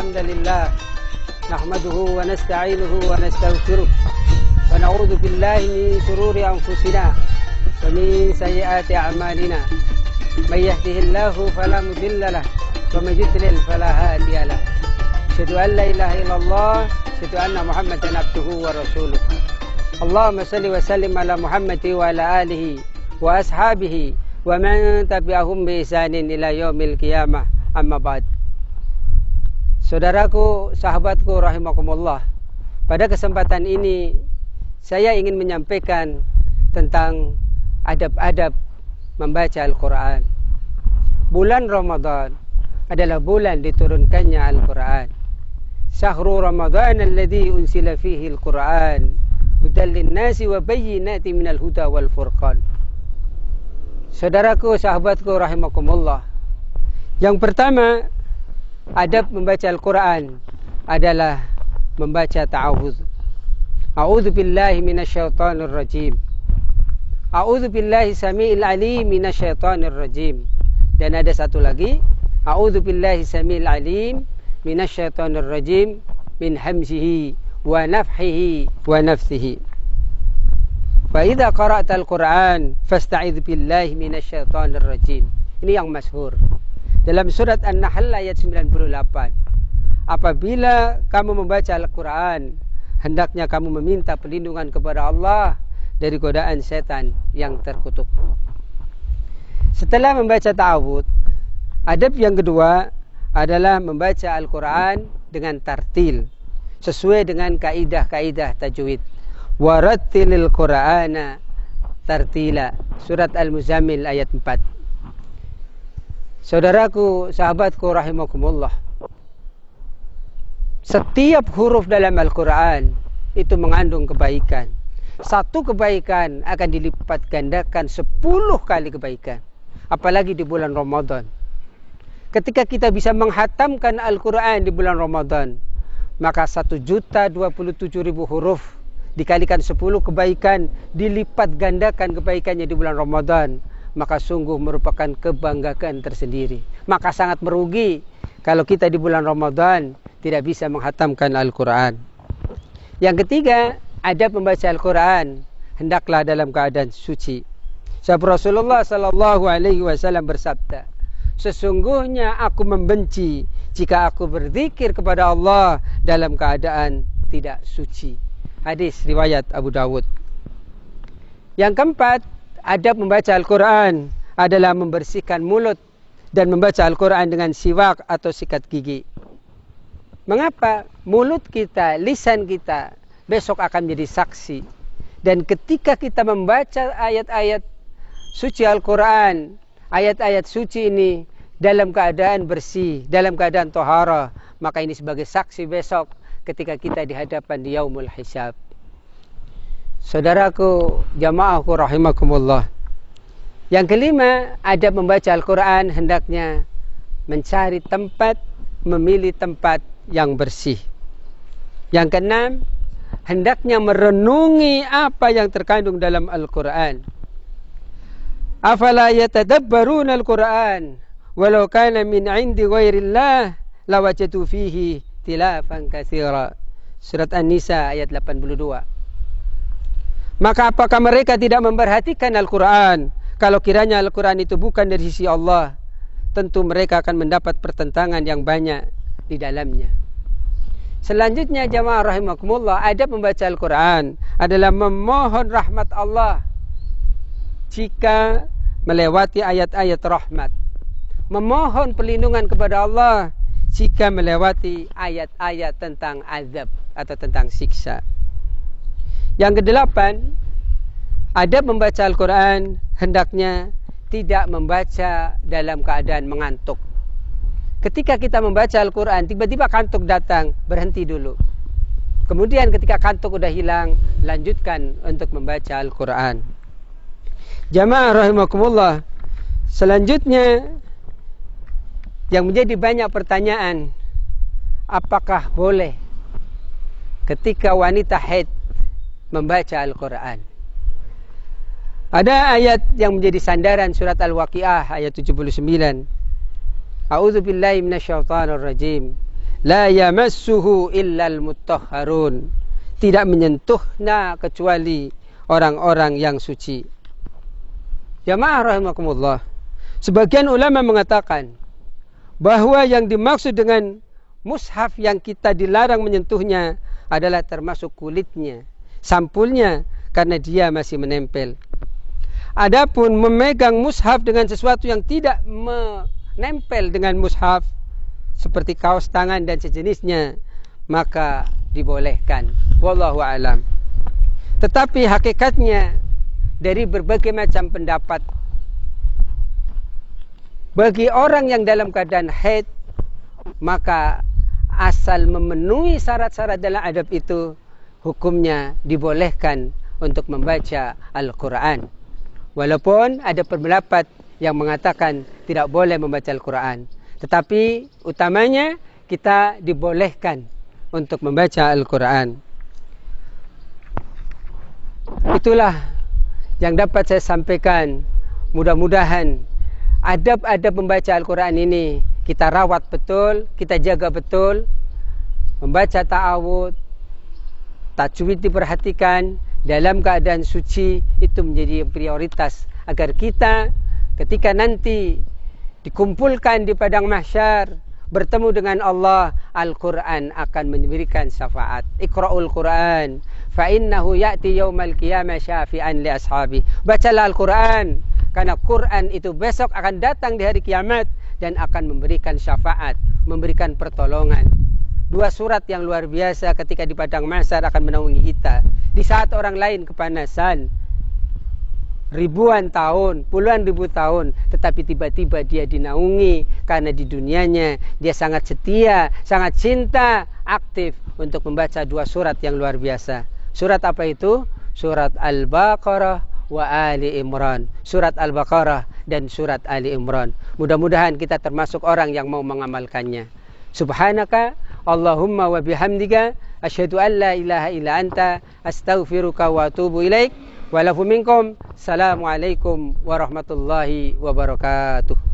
الحمد لله نحمده ونستعينه ونستغفره ونعوذ بالله من شرور أنفسنا ومن سيئات أعمالنا من يهده الله فلا مضل له ومن يضلل فلا هادي له أشهد أن لا إله إلا الله أشهد أن محمدا عبده ورسوله اللهم صل وسلم على محمد وعلى آله وأصحابه ومن tabi'ahum bi ihsanin ila yaumil qiyamah amma ba'd. Saudaraku, sahabatku rahimakumullah, pada kesempatan ini saya ingin menyampaikan tentang adab-adab membaca Al-Quran. Bulan Ramadan adalah bulan diturunkannya Al-Quran. Syahrul Ramadan alladzi unsila fihi Al-Quran hudal linnasi wa bayyinatin minal huda wal furqan. Saudaraku, sahabatku rahimakumullah, yang pertama, adab membaca Al-Quran adalah membaca ta'awudz. A'udzu billahi minasyaitonir rajim. A'udzu billahi samiil alim minasyaitonir rajim. Dan ada satu lagi, A'udzu billahi samiil alim minasyaitonir rajim min hamzihi wa nafthihi wa nafthihi. Fa'idha qara'tal Qur'an fasta'idz billahi minasyaitonir rajim. Ini yang masyhur. Dalam surat An-Nahl ayat 98. Apabila kamu membaca Al-Quran, hendaknya kamu meminta perlindungan kepada Allah dari godaan setan yang terkutuk. Setelah membaca ta'awudz, adab yang kedua adalah membaca Al-Quran dengan tartil, sesuai dengan kaidah-kaidah tajwid. Warattilil Qur'ana tartila. Surat Al-Muzammil ayat 4. Saudaraku, sahabatku rahimakumullah, setiap huruf dalam Al-Quran itu mengandung kebaikan. Satu kebaikan akan dilipat gandakan 10 kali kebaikan. Apalagi di bulan Ramadan. Ketika kita bisa menghatamkan Al-Quran di bulan Ramadan, maka 1.027.000 huruf dikalikan 10 kebaikan, dilipat gandakan kebaikannya di bulan Ramadan, maka sungguh merupakan kebanggaan tersendiri. Maka sangat merugi kalau kita di bulan Ramadan tidak bisa menghatamkan Al-Quran. Yang ketiga, adab membaca Al-Quran hendaklah dalam keadaan suci. Sebab Rasulullah sallallahu alaihi wasallam bersabda, sesungguhnya aku membenci jika aku berzikir kepada Allah dalam keadaan tidak suci. Hadis riwayat Abu Dawud. Yang keempat, adab membaca Al-Quran adalah membersihkan mulut dan membaca Al-Quran dengan siwak atau sikat gigi. Mengapa? Mulut kita, lisan kita besok akan menjadi saksi. Dan ketika kita membaca ayat-ayat suci Al-Quran, ayat-ayat suci ini dalam keadaan bersih, dalam keadaan tohara, maka ini sebagai saksi besok ketika kita dihadapan di yaumul hisab. Saudaraku, jamaahku rahimakumullah. Yang kelima, adab membaca Al-Quran hendaknya mencari tempat, memilih tempat yang bersih. Yang keenam, hendaknya merenungi apa yang terkandung dalam Al-Quran. Afala yatadabbaruna Al-Quran walau kana min 'indi ghairillah lawajadu fihi tilafan katsira. Surat An-Nisa ayat 82. Maka apakah mereka tidak memperhatikan Al-Quran? Kalau kiranya Al-Quran itu bukan dari sisi Allah, tentu mereka akan mendapat pertentangan yang banyak di dalamnya. Selanjutnya, jamaah rahimakumullah, adab membaca Al-Quran adalah memohon rahmat Allah jika melewati ayat-ayat rahmat. Memohon perlindungan kepada Allah jika melewati ayat-ayat tentang azab atau tentang siksa. Yang kedelapan, adab membaca Al-Quran hendaknya tidak membaca dalam keadaan mengantuk. Ketika kita membaca Al-Quran, tiba-tiba kantuk datang, berhenti dulu. Kemudian ketika kantuk udah hilang, lanjutkan untuk membaca Al-Quran. Jamaah rahimakumullah, selanjutnya yang menjadi banyak pertanyaan, apakah boleh ketika wanita haid membaca Al-Quran? Ada ayat yang menjadi sandaran, surat Al-Waqiah ayat 79. A'udzu billahi minasyaitonir rajim. la yamassuhu illal mutahharun. Tidak menyentuhnya kecuali orang-orang yang suci. Jamaah rahimakumullah. Sebagian ulama mengatakan bahwa yang dimaksud dengan mushaf yang kita dilarang menyentuhnya adalah termasuk kulitnya, sampulnya, karena dia masih menempel. Adapun memegang mushaf dengan sesuatu yang tidak menempel dengan mushaf, seperti kaos tangan dan sejenisnya, maka dibolehkan. Wallahu a'lam. Tetapi hakikatnya dari berbagai macam pendapat, bagi orang yang dalam keadaan haid, maka asal memenuhi syarat-syarat dalam adab itu, hukumnya dibolehkan untuk membaca Al-Quran. Walaupun ada pendapat yang mengatakan tidak boleh membaca Al-Quran, tetapi utamanya kita dibolehkan untuk membaca Al-Quran. Itulah yang dapat saya sampaikan. Mudah-mudahan adab-adab membaca Al-Quran ini kita rawat betul, kita jaga betul. Membaca ta'awud, tajwid diperhatikan, dalam keadaan suci, itu menjadi prioritas agar kita ketika nanti dikumpulkan di padang mahsyar bertemu dengan Allah, Al-Quran akan memberikan syafaat. Iqra'ul Quran fa innahu ya'ti yaumal qiyamah syafi'an li ashabi. Bacalah Al-Quran, karena Quran itu besok akan datang di hari kiamat dan akan memberikan syafaat, memberikan pertolongan. Dua surat yang luar biasa ketika di padang mahsyar akan menaungi kita. Di saat orang lain kepanasan ribuan tahun, puluhan ribu tahun, tetapi tiba-tiba dia dinaungi karena di dunianya dia sangat setia, sangat cinta, aktif untuk membaca dua surat yang luar biasa. Surat apa itu? Surat Al-Baqarah wa Ali Imran. Surat Al-Baqarah dan surat Ali Imran. Mudah-mudahan kita termasuk orang yang mau mengamalkannya. Subhanaka Allahumma wa bihamdika asyhadu an la ilaha illa anta astaghfiruka wa atubu ilaik. Walafu minkum. Assalamualaikum warahmatullahi wabarakatuh.